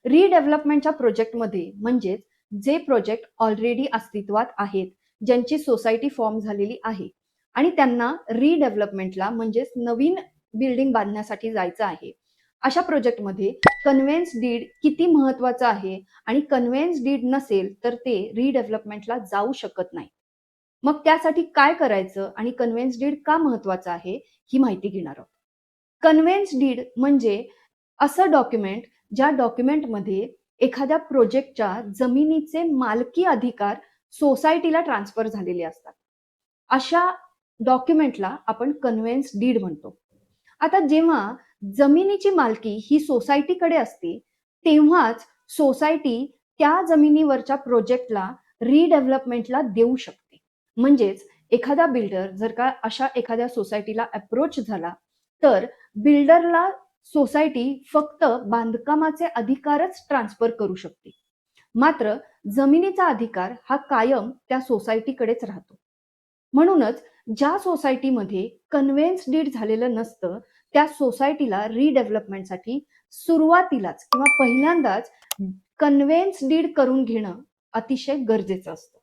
रिडेव्हलपमेंटच्या प्रोजेक्टमध्ये म्हणजेच जे प्रोजेक्ट ऑलरेडी अस्तित्वात आहेत, ज्यांची सोसायटी फॉर्म झालेली आहे आणि त्यांना रिडेव्हलपमेंटला म्हणजेच नवीन बिल्डिंग बांधण्यासाठी जायचं आहे, अशा प्रोजेक्टमध्ये कन्व्हेन्स डीड किती महत्वाचं आहे आणि कन्व्हेन्स डीड नसेल तर ते रिडेव्हलपमेंटला जाऊ शकत नाही. मग त्यासाठी काय करायचं आणि कन्व्हेन्स डीड का महत्वाचं आहे ही माहिती घेणार आहोत. कन्व्हेन्स डीड म्हणजे असं डॉक्युमेंट ज्या डॉक्युमेंटमध्ये एखाद्या प्रोजेक्टच्या जमिनीचे मालकी अधिकार सोसायटीला ट्रान्सफर झालेले असतात. अशा डॉक्युमेंटला आपण कन्व्हेन्स डीड म्हणतो. आता जेव्हा जमिनीची मालकी ही सोसायटीकडे असते, तेव्हाच सोसायटी त्या जमिनीवरच्या प्रोजेक्टला रिडेव्हलपमेंटला देऊ शकते. म्हणजेच एखादा बिल्डर जर का अशा एखाद्या सोसायटीला अप्रोच झाला, तर बिल्डरला सोसायटी फक्त बांधकामाचे अधिकारच ट्रान्सफर करू शकते. मात्र जमिनीचा अधिकार हा कायम त्या सोसायटीकडेच राहतो. म्हणूनच ज्या सोसायटीमध्ये कन्व्हेन्स डीड झालेलं नसतं, त्या सोसायटीला रिडेव्हलपमेंटसाठी सुरुवातीलाच किंवा पहिल्यांदाच कन्व्हेन्स डीड करून घेणं अतिशय गरजेचं असतं.